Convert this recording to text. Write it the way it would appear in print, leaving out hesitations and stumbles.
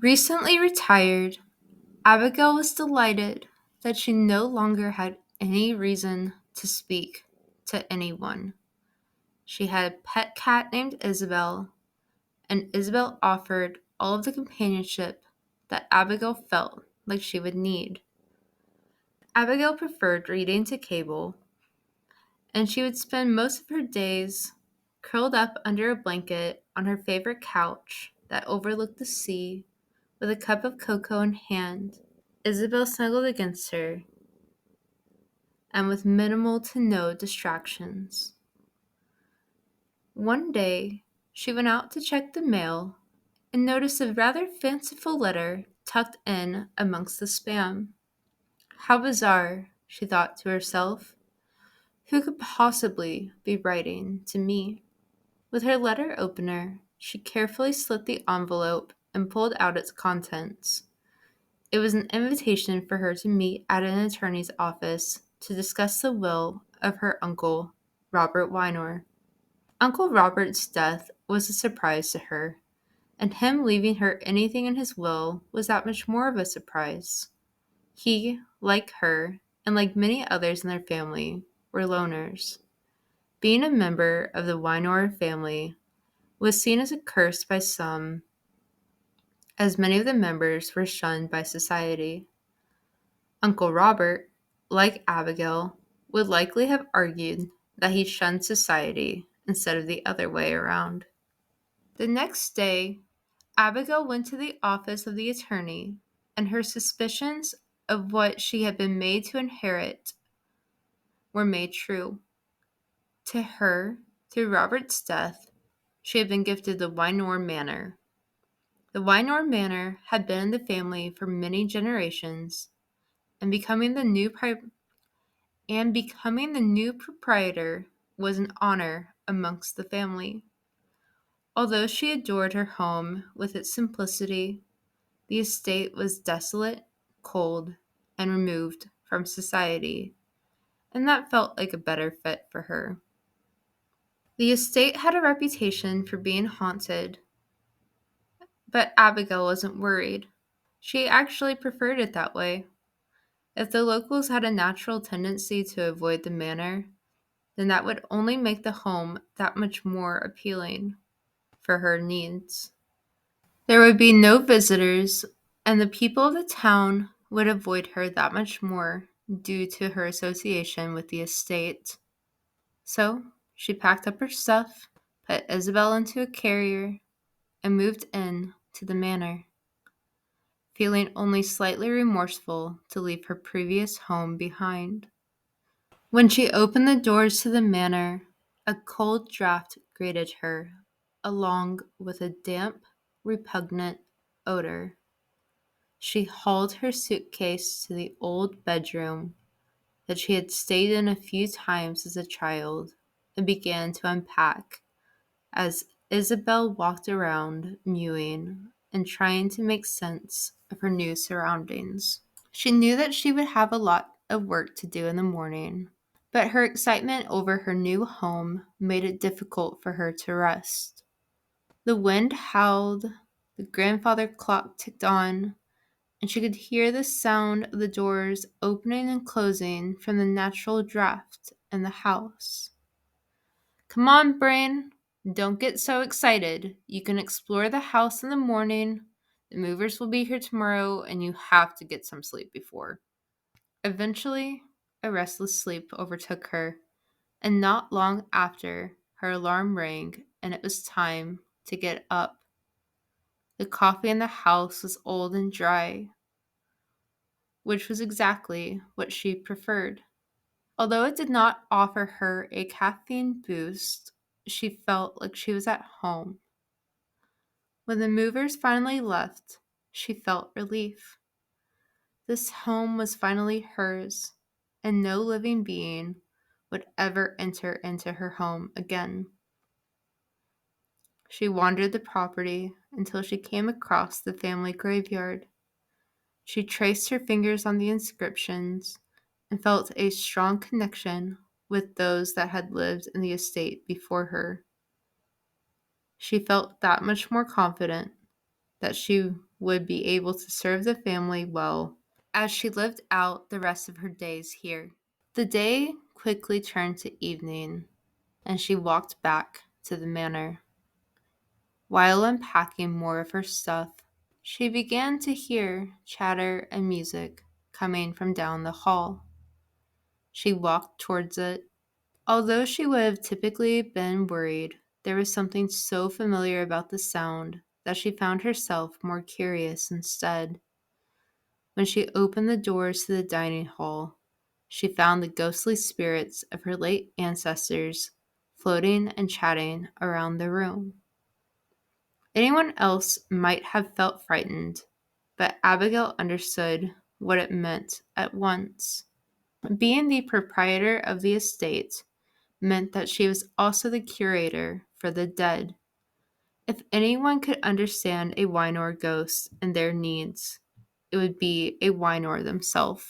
Recently retired, Abigail was delighted that she no longer had any reason to speak to anyone. She had a pet cat named Isabel, and Isabel offered all of the companionship that Abigail felt like she would need. Abigail preferred reading to cable, and she would spend most of her days curled up under a blanket on her favorite couch that overlooked the sea with a cup of cocoa in hand. Isabel snuggled against her, and with minimal to no distractions. One day, she went out to check the mail and noticed a rather fanciful letter tucked in amongst the spam. How bizarre, she thought to herself. Who could possibly be writing to me? With her letter opener, she carefully slit the envelope and pulled out its contents. It was an invitation for her to meet at an attorney's office to discuss the will of her uncle, Robert Winor. Uncle Robert's death was a surprise to her, and him leaving her anything in his will was that much more of a surprise. He, like her, and like many others in their family, were loners. Being a member of the Winor family was seen as a curse by some, as many of the members were shunned by society. Uncle Robert, like Abigail, would likely have argued that he shunned society instead of the other way around. The next day, Abigail went to the office of the attorney, and her suspicions of what she had been made to inherit were made true. To her, through Robert's death, she had been gifted the Winor Manor. The Winor Manor had been in the family for many generations, and becoming the new proprietor was an honor amongst the family. Although she adored her home with its simplicity, the estate was desolate, cold, and removed from society, and that felt like a better fit for her. The estate had a reputation for being haunted, but Abigail wasn't worried. She actually preferred it that way. If the locals had a natural tendency to avoid the manor, then that would only make the home that much more appealing for her needs. There would be no visitors, and the people of the town would avoid her that much more due to her association with the estate. So she packed up her stuff, put Isabel into a carrier, and moved in to the manor, feeling only slightly remorseful to leave her previous home behind. When she opened the doors to the manor, a cold draft greeted her, along with a damp, repugnant odor. She hauled her suitcase to the old bedroom that she had stayed in a few times as a child and began to unpack as Isabel walked around, mewing and trying to make sense of her new surroundings. She knew that she would have a lot of work to do in the morning, but her excitement over her new home made it difficult for her to rest. The wind howled, the grandfather clock ticked on, and she could hear the sound of the doors opening and closing from the natural draft in the house. Come on, brain. Don't get so excited. You can explore the house in the morning. The movers will be here tomorrow, and you have to get some sleep before. Eventually, a restless sleep overtook her, and not long after, her alarm rang, and it was time to get up. The coffee in the house was old and dry, which was exactly what she preferred. Although it did not offer her a caffeine boost, she felt like she was at home. When the movers finally left, she felt relief. This home was finally hers, and no living being would ever enter into her home again. She wandered the property until she came across the family graveyard. She traced her fingers on the inscriptions and felt a strong connection with those that had lived in the estate before her. She felt that much more confident that she would be able to serve the family well as she lived out the rest of her days here. The day quickly turned to evening, and she walked back to the manor. While unpacking more of her stuff, she began to hear chatter and music coming from down the hall. She walked towards it. Although she would have typically been worried, there was something so familiar about the sound that she found herself more curious instead. When she opened the doors to the dining hall, she found the ghostly spirits of her late ancestors floating and chatting around the room. Anyone else might have felt frightened, but Abigail understood what it meant at once. Being the proprietor of the estate meant that she was also the curator for the dead. If anyone could understand a Winor ghost and their needs, it would be a Winor themselves.